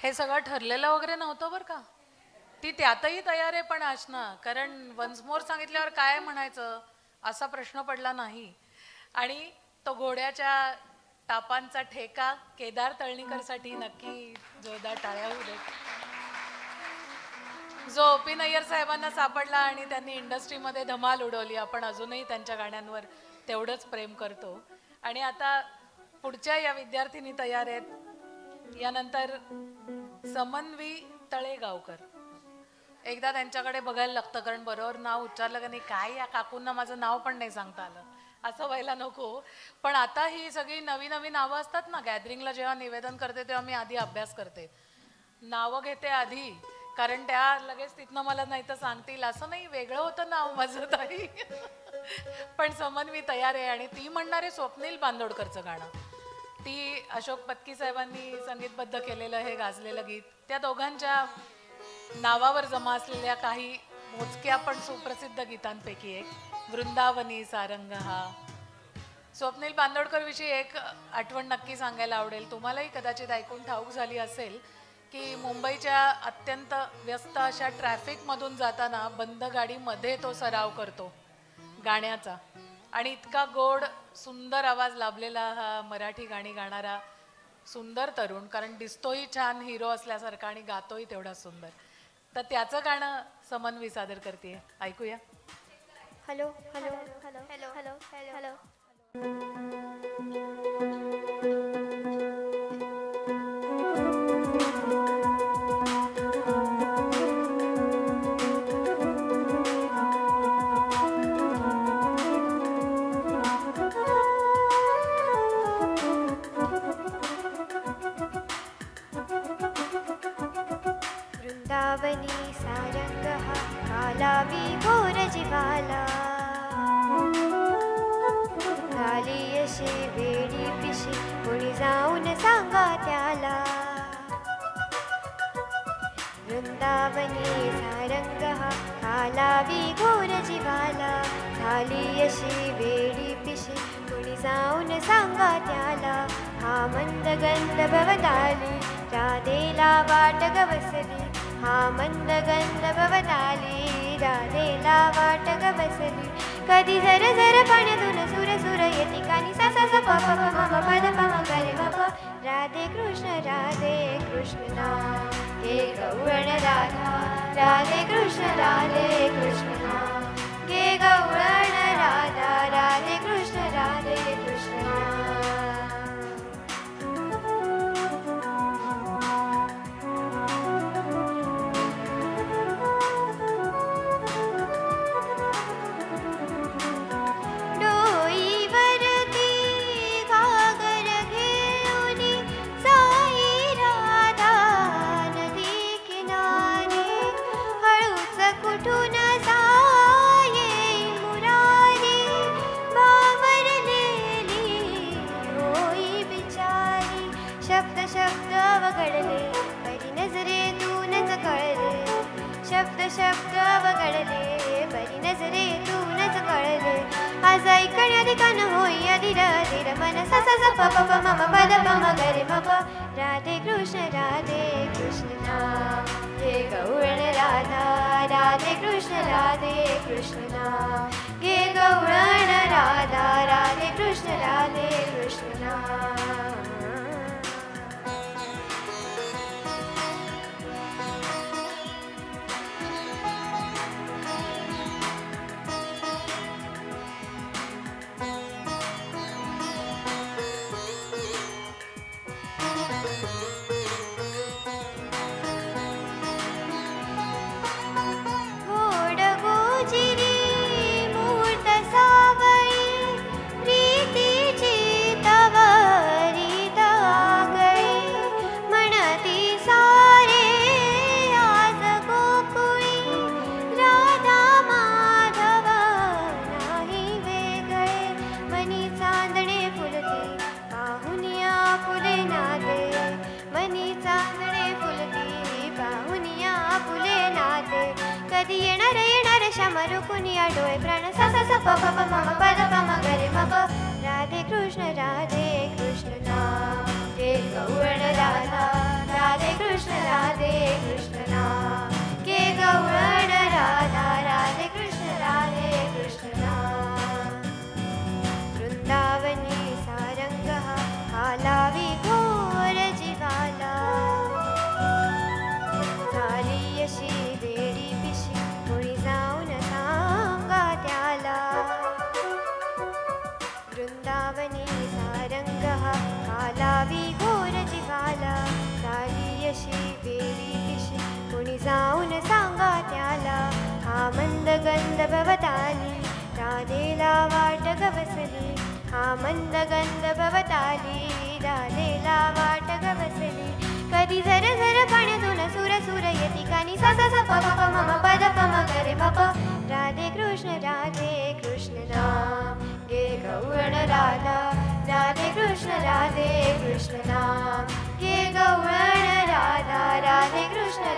हे सगळं ठरलेलं वगैरे नव्हतं बरं का. ती त्यातही तयार आहे पण असणं, कारण वन्स मोर सांगितल्यावर काय म्हणायचं असा प्रश्न पडला नाही. आणि तो घोड्याच्या टापांचा ठेका केदार तळणीकरसाठी नक्की जोरदार टाळ्या होऊ देत. जो ओ.पी. नय्यर साहेबांना सापडला आणि त्यांनी इंडस्ट्रीमध्ये धमाल उडवली. आपण अजूनही त्यांच्या गाण्यांवर तेवढंच प्रेम करतो. आणि आता पुढच्या या विद्यार्थिनी तयार आहेत. यानंतर समन्वी तळेगावकर. एकदा त्यांच्याकडे बघायला लागतं, कारण बरोबर नाव उच्चारलं का नाही, काय या काकूंना माझं नाव पण नाही सांगता आलं असं व्हायला नको. पण आता ही सगळी नवी नवी नावं असतात ना, गॅदरिंगला जेव्हा निवेदन करते तेव्हा मी आधी अभ्यास करते, नावं घेते आधी, कारण त्या लगेच तिथनं मला नाही तर सांगतील असं नाही, वेगळं होतं नाव माझं ताई. पण समन्वी तयार आहे आणि ती म्हणणारे स्वप्नील बांदोडकरचं गाणं. ती अशोक पत्की साहेबांनी संगीतबद्ध केलेलं हे गाजलेलं गीत, त्या दोघांच्या नावावर जमा असलेल्या काही मोजक्या पण सुप्रसिद्ध गीतांपैकी एक, वृंदावनी सारंग. हा स्वप्नील बांदोडकर विषयी एक आठवण नक्की सांगायला आवडेल. तुम्हालाही कदाचित ऐकून ठाऊक झाली असेल की मुंबईच्या अत्यंत व्यस्त अशा ट्रॅफिकमधून जाताना बंद गाडीमध्ये तो सराव करतो गाण्याचा. आणि इतका गोड सुंदर आवाज लाभलेला हा मराठी गाणी गाणारा सुंदर तरुण, कारण दिसतोही छान हिरो असल्यासारखा आणि गातोही तेवढा सुंदर. तर त्याचं गाणं समन्वी सादर करते, ऐकूया. Hello hello hello hello hello hello. वृंदावनी सारंगः कालावी घोरजिवाला घाली यशे वेडी पिशी कोणी जाऊन सांगा त्याला. वृंदावनी सारंगः कालावी घोरजिवाला घाली यशे वेडी पिशी कोणी जाऊन सांगा त्याला. हा मंद गंध भवताली राधेला वाट गवसली. हा मंद गंध भवताली राधेला वाट गवसली. कधी झर झर पाण्यातून सुर सुर येते कानी सा सा सा प प प म म पद प म ग रे म प. राधे कृष्ण नाम हे गौरण राधा. राधे कृष्ण नाम हे गौरण राधा. राधे कृष्ण नाम. शब्द वगळले बरी नजरेतूनच कळले. शब्द वगळले बरी नजरेतूनच कळले. आज ऐकण्यात कान होई अधीर अधीर मन सा सा सा प प प म म पद प म ग रे म प. राधे कृष्ण नाम हे गौरण राधा. राधे कृष्ण नाम हे गौरण राधा. राधे कृष्ण नाम. कधी येणार श्यामरू कुनिया डोळे प्राण सा सा सा प प प म म पद प म ग रे म प. राधे कृष्ण नाम हे गौरण राधा. राधे कृष्ण नाम गे गवळण राधा राधे कृष्ण नाम वृंदावनी सारंग हा लावी घोर जीवाला झाली अशी वेडी पिशी कोणी जाऊन सांगा त्याला वृंदावनी सारंग हा लावी घोर जीवाला झाली अशी वेडी पिशी कोणी जाऊन सांगा त्याला हा मंद गंध भवताली राधेला वाट गवसली हा मंद गंध भवताली राधेला वाट गवसली कधी झर झर पाण्यातून सुर सुर यती कानी सा सा सा प प प म म पद प म गरे प प राधे कृष्ण नाम गे गवळण राधा राधे कृष्ण नाम गे गवळण राधा राधे कृष्ण